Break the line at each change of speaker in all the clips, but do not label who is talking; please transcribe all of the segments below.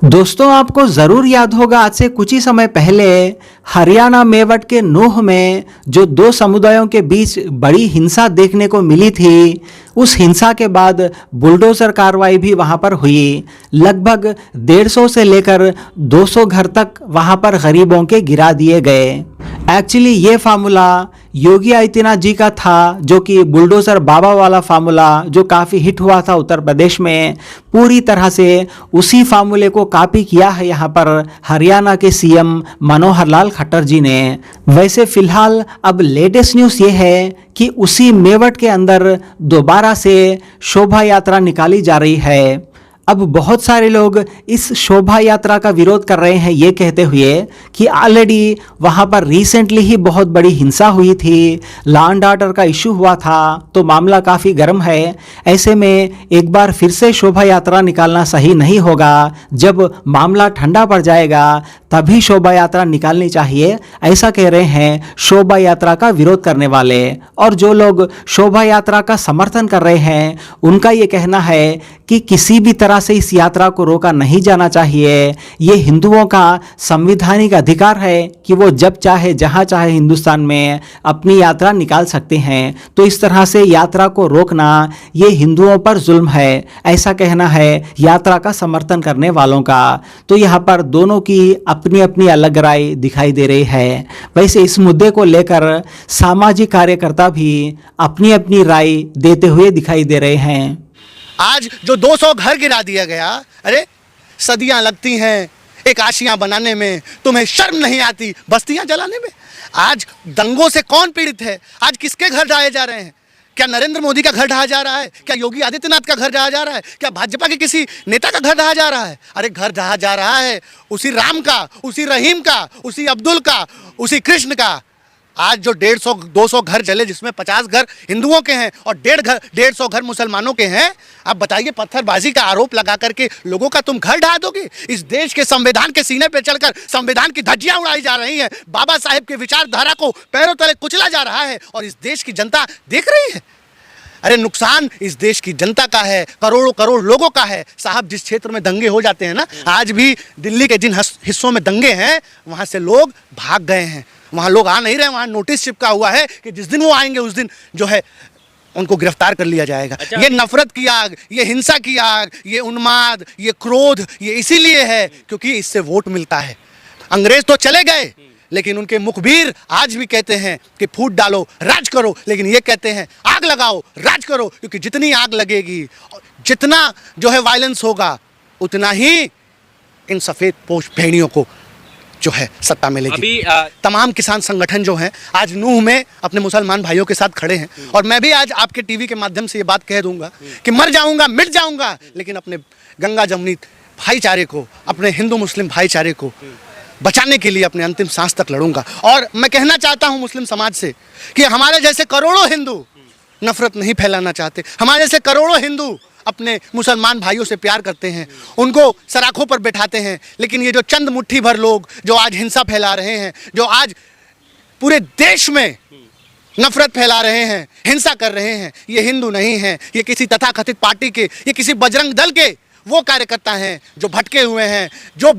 दोस्तों आपको ज़रूर याद होगा आज से कुछ ही समय पहले हरियाणा मेवट के नूह में जो दो समुदायों के बीच बड़ी हिंसा देखने को मिली थी। उस हिंसा के बाद बुलडोज़र कार्रवाई भी वहां पर हुई। लगभग 150 से लेकर 200 घर तक वहां पर गरीबों के गिरा दिए गए। एक्चुअली ये फार्मूला योगी आदित्यनाथ जी का था, जो कि बुलडोज़र बाबा वाला फार्मूला जो काफ़ी हिट हुआ था उत्तर प्रदेश में, पूरी तरह से उसी फार्मूले को कॉपी किया है यहाँ पर हरियाणा के सीएम मनोहर लाल खट्टर जी ने। वैसे फिलहाल अब लेटेस्ट न्यूज़ ये है कि उसी मेवट के अंदर दोबारा से शोभा यात्रा निकाली जा रही है। अब बहुत सारे लोग इस शोभा यात्रा का विरोध कर रहे हैं, ये कहते हुए कि ऑलरेडी वहाँ पर रिसेंटली ही बहुत बड़ी हिंसा हुई थी, लॉ एंड ऑर्डर का इशू हुआ था, तो मामला काफ़ी गर्म है। ऐसे में एक बार फिर से शोभा यात्रा निकालना सही नहीं होगा। जब मामला ठंडा पड़ जाएगा तभी शोभा यात्रा निकालनी चाहिए, ऐसा कह रहे हैं शोभा यात्रा का विरोध करने वाले। और जो लोग शोभा यात्रा का समर्थन कर रहे हैं उनका ये कहना है कि किसी भी तरह से इस यात्रा को रोका नहीं जाना चाहिए। ये हिंदुओं का संवैधानिक अधिकार है कि वो जब चाहे जहां चाहे हिंदुस्तान में अपनी यात्रा निकाल सकते हैं। तो इस तरह से यात्रा को रोकना ये हिंदुओं पर जुल्म है, ऐसा कहना है यात्रा का समर्थन करने वालों का। तो यहाँ पर दोनों की अपनी अपनी अलग राय दिखाई दे रही है। वैसे इस मुद्दे को लेकर सामाजिक कार्यकर्ता भी अपनी अपनी राय देते हुए दिखाई दे रहे हैं।
आज जो 200 घर गिरा दिया गया, अरे सदियां लगती हैं एक आशियां बनाने में, तुम्हें शर्म नहीं आती बस्तियां जलाने में। आज दंगों से कौन पीड़ित है? आज किसके घर ढाए जा रहे हैं? क्या नरेंद्र मोदी का घर ढाया जा रहा है? क्या योगी आदित्यनाथ का घर ढाया जा रहा है? क्या भाजपा के किसी नेता का घर ढाया जा रहा है? अरे घर ढाया जा रहा है उसी राम का, उसी रहीम का, उसी अब्दुल का, उसी कृष्ण का। आज जो 150-200 घर जले, जिसमें 50 घर हिंदुओं के हैं और 150 घर मुसलमानों के हैं, आप बताइए पत्थरबाजी का आरोप लगा करके लोगों का तुम घर ढा दोगे? इस देश के संविधान के सीने पे चढ़कर संविधान की धज्जियां उड़ाई जा रही हैं, बाबा साहेब की विचारधारा को पैरों तले कुचला जा रहा है और इस देश की जनता देख रही है। अरे नुकसान इस देश की जनता का है, करोड़ों करोड़ लोगों का है। साहब, जिस क्षेत्र में दंगे हो जाते हैं ना, आज भी दिल्ली के जिन हिस्सों में दंगे हैं वहां से लोग भाग गए हैं, वहां लोग आ नहीं रहे। वहां नोटिस चिपका हुआ है कि जिस दिन वो आएंगे उस दिन जो है उनको गिरफ्तार कर लिया जाएगा। अच्छा। ये नफरत की आग, ये हिंसा की आग, ये उन्माद, ये क्रोध, ये इसीलिए है क्योंकि इससे वोट मिलता है। अंग्रेज तो चले गए, लेकिन उनके मुखबिर आज भी कहते हैं कि फूट डालो, राज करो, लेकिन ये कहते हैं आग लगाओ, राज करो, क्योंकि जितनी आग लगेगी, जितना जो है वायलेंस होगा, उतना ही इन सफेद पोश भेड़ियों को जो है सत्ता मिलेगी। तमाम किसान संगठन जो हैं आज नूह में अपने मुसलमान भाइयों के साथ खड़े हैं और मैं भी आज आपके टीवी के माध्यम से ये बात कह दूंगा कि मर जाऊंगा, मिट जाऊंगा, लेकिन अपने गंगा जमुनी भाईचारे को, अपने हिंदू मुस्लिम भाईचारे को बचाने के लिए अपने अंतिम सांस तक लड़ूंगा। और मैं कहना चाहता हूं मुस्लिम समाज से कि हमारे जैसे करोड़ों हिंदू नफरत नहीं फैलाना चाहते। हमारे जैसे करोड़ों हिंदू अपने मुसलमान भाइयों से प्यार करते हैं, उनको सराखों पर बैठाते हैं, लेकिन ये जो चंद मुट्ठी भर लोग जो आज हिंसा फैला रहे हैं, जो आज पूरे देश में नफरत फैला रहे हैं, हिंसा कर रहे हैं, ये हिंदू नहीं हैं, ये किसी तथाकथित पार्टी के, ये किसी बजरंग दल के वो कार्यकर्ता हैं जो भटके हुए हैं, जो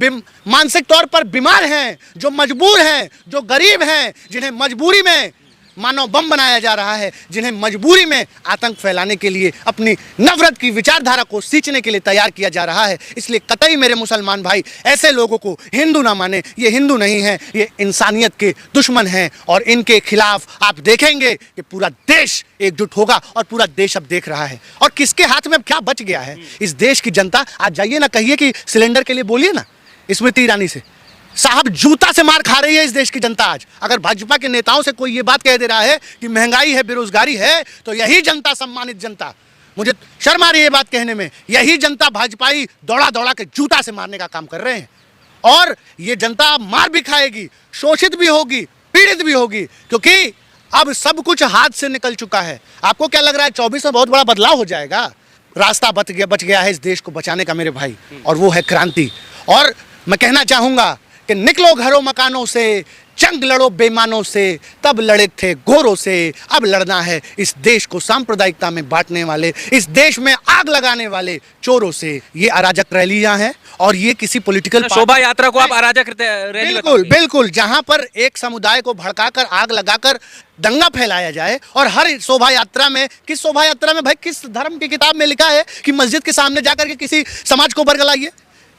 मानसिक तौर पर बीमार हैं, जो मजबूर हैं, जो गरीब हैं, जिन्हें मजबूरी में मानव बम बनाया जा रहा है, जिन्हें मजबूरी में आतंक फैलाने के लिए, अपनी नफरत की विचारधारा को सींचने के लिए तैयार किया जा रहा है। इसलिए कतई मेरे मुसलमान भाई ऐसे लोगों को हिंदू ना माने। ये हिंदू नहीं है, ये इंसानियत के दुश्मन हैं और इनके खिलाफ आप देखेंगे कि पूरा देश एकजुट होगा और पूरा देश अब देख रहा है। और किसके हाथ में अब क्या बच गया है इस देश की जनता। आज जाइए ना, कहिए कि सिलेंडर के लिए बोलिए ना स्मृति ईरानी से, साहब जूता से मार खा रही है इस देश की जनता आज। अगर भाजपा के नेताओं से कोई ये बात कह दे रहा है कि महंगाई है, बेरोजगारी है, तो यही जनता, सम्मानित जनता, मुझे शर्म आ रही है ये बात कहने में, यही जनता भाजपाई दौड़ा दौड़ा के जूता से मारने का काम कर रहे हैं। और ये जनता मार भी खाएगी, शोषित भी होगी, पीड़ित भी होगी, क्योंकि अब सब कुछ हाथ से निकल चुका है। आपको क्या लग रहा है 24 में बहुत बड़ा बदलाव हो जाएगा? रास्ता बच गया है इस देश को बचाने का मेरे भाई, और वो है क्रांति। और मैं कहना चाहूंगा कि निकलो घरों मकानों से, जंग लड़ो बेईमानों से, तब लड़े थे गोरों से, अब लड़ना है इस देश को सांप्रदायिकता में बांटने वाले, इस देश में आग लगाने वाले चोरों से। ये अराजक रैलियां हैं और ये किसी पॉलिटिकल
शोभा यात्रा को आप अराजक रैली
बिल्कुल
बताओगे?
बिल्कुल, जहां पर एक समुदाय को भड़काकर आग लगाकर दंगा फैलाया जाए। और हर शोभा यात्रा में, किस शोभा यात्रा में भाई, किस धर्म की किताब में लिखा है कि मस्जिद के सामने जाकर के किसी समाज को बरगलाइए?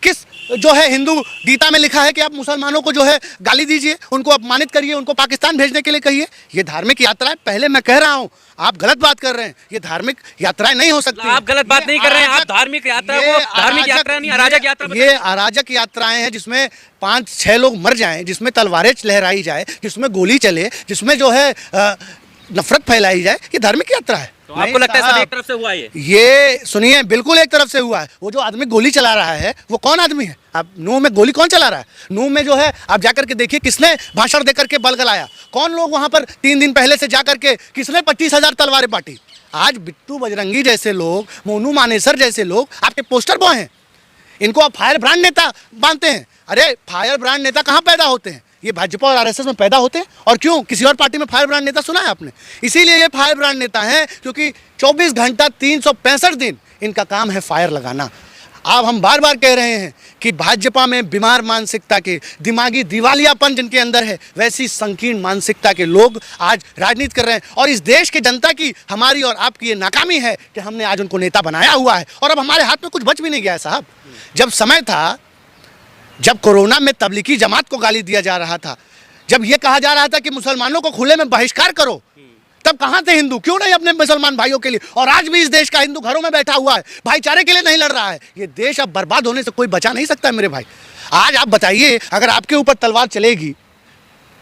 किस जो है हिंदू गीता में लिखा है कि आप मुसलमानों को जो है गाली दीजिए, उनको अपमानित करिए, उनको पाकिस्तान भेजने के लिए कहिए? ये धार्मिक यात्राएं, पहले मैं कह रहा हूं, आप गलत बात कर रहे हैं। ये धार्मिक यात्राएं नहीं हो सकती।
आप गलत बात नहीं कर रहे हैं, आप धार्मिक यात्रा को धार्मिक यात्रा नहीं, अराजक यात्रा
ये अराजक यात्राएं हैं जिसमें 5-6 लोग मर जाएं, जिसमें तलवारें लहराई जाए, जिसमें गोली चले, जिसमें जो है नफरत फैलाई जाए, ये धार्मिक यात्रा है।
तो आपको लगता है सब एक तरफ से हुआ
ये सुनिए, बिल्कुल एक तरफ से हुआ है। वो जो आदमी गोली चला रहा है वो कौन आदमी है? आप नूह में गोली कौन चला रहा है? नूह में जो है आप जाकर के देखिए किसने भाषण देकर के बलगलाया, कौन लोग वहां पर 3 दिन पहले से जाकर के किसने 25,000 तलवारें बांटी। आज बिट्टू बजरंगी जैसे लोग, मोनू मानेसर जैसे लोग आपके पोस्टर बॉय हैं, इनको आप फायर ब्रांड नेता मानते हैं। अरे फायर ब्रांड नेता कहाँ पैदा होते हैं? ये भाजपा और आरएसएस में पैदा होते हैं। और क्यों? किसी और पार्टी में फायर ब्रांड नेता सुना है आपने? इसीलिए ये फायर ब्रांड नेता हैं क्योंकि 24 घंटा 365 दिन इनका काम है फायर लगाना। अब हम बार बार कह रहे हैं कि भाजपा में बीमार मानसिकता के, दिमागी दिवालियापन जिनके अंदर है, वैसी संकीर्ण मानसिकता के लोग आज राजनीति कर रहे हैं। और इस देश की जनता की, हमारी और आपकी ये नाकामी है कि हमने आज उनको नेता बनाया हुआ है और अब हमारे हाथ में कुछ बच भी नहीं गया है साहब। जब समय था, जब कोरोना में तबलीगी जमात को गाली दिया जा रहा था, जब ये कहा जा रहा था कि मुसलमानों को खुले में बहिष्कार करो, तब कहां थे हिंदू? क्यों नहीं अपने मुसलमान भाइयों के लिए? और आज भी इस देश का हिंदू घरों में बैठा हुआ है, भाईचारे के लिए नहीं लड़ रहा है। ये देश अब बर्बाद होने से कोई बचा नहीं सकता मेरे भाई। आज आप बताइए, अगर आपके ऊपर तलवार चलेगी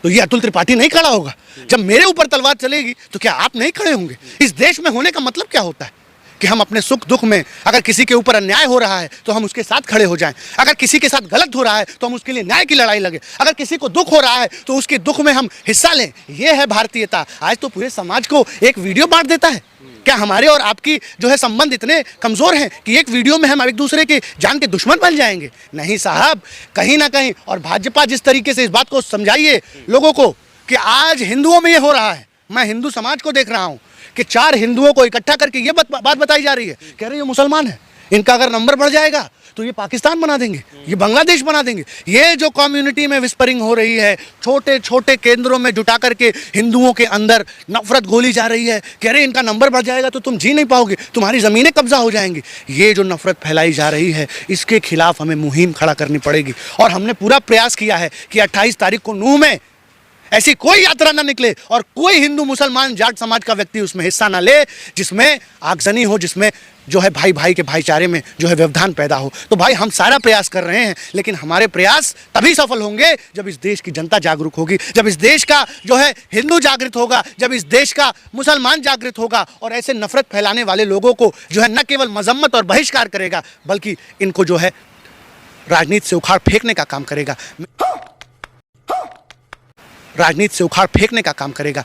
तो ये अतुल त्रिपाठी नहीं खड़ा होगा? जब मेरे ऊपर तलवार चलेगी तो क्या आप नहीं खड़े होंगे? इस देश में होने का मतलब क्या होता है कि हम अपने सुख दुख में, अगर किसी के ऊपर अन्याय हो रहा है तो हम उसके साथ खड़े हो जाएं, अगर किसी के साथ गलत हो रहा है तो हम उसके लिए न्याय की लड़ाई लगे, अगर किसी को दुख हो रहा है तो उसके दुख में हम हिस्सा लें। ये है भारतीयता। आज तो पूरे समाज को एक वीडियो बांट देता है। क्या हमारे और आपकी जो है संबंध इतने कमजोर हैं कि एक वीडियो में हम एक दूसरे के जान के दुश्मन बन जाएंगे? नहीं साहब, कहीं ना कहीं। और भाजपा जिस तरीके से इस बात को समझाइए लोगों को कि आज हिंदुओं में ये हो रहा है। मैं हिंदू समाज को देख रहा हूं कि 4 हिंदुओं को इकट्ठा करके ये बात बताई जा रही है, कह रहे हैं ये मुसलमान है, इनका अगर नंबर बढ़ जाएगा तो ये पाकिस्तान बना देंगे, ये बांग्लादेश बना देंगे। ये जो कम्युनिटी में विस्परिंग हो रही है, छोटे छोटे केंद्रों में जुटा करके हिंदुओं के अंदर नफरत घोली जा रही है, कह रहे इनका नंबर बढ़ जाएगा तो तुम जी नहीं पाओगे, तुम्हारी ज़मीनें कब्जा हो जाएंगी। ये जो नफरत फैलाई जा रही है, इसके खिलाफ हमें मुहिम खड़ा करनी पड़ेगी। और हमने पूरा प्रयास किया है कि 28 तारीख को नूह में ऐसी कोई यात्रा ना निकले और कोई हिंदू मुसलमान जाट समाज का व्यक्ति उसमें हिस्सा ना ले जिसमें आगजनी हो, जिसमें जो है भाई भाई के भाईचारे में जो है व्यवधान पैदा हो। तो भाई हम सारा प्रयास कर रहे हैं, लेकिन हमारे प्रयास तभी सफल होंगे जब इस देश की जनता जागरूक होगी, जब इस देश का जो है हिंदू जागृत होगा, जब इस देश का मुसलमान जागृत होगा और ऐसे नफरत फैलाने वाले लोगों को जो है न केवल मजम्मत और बहिष्कार करेगा बल्कि इनको जो है राजनीति से उखाड़ फेंकने का काम करेगा।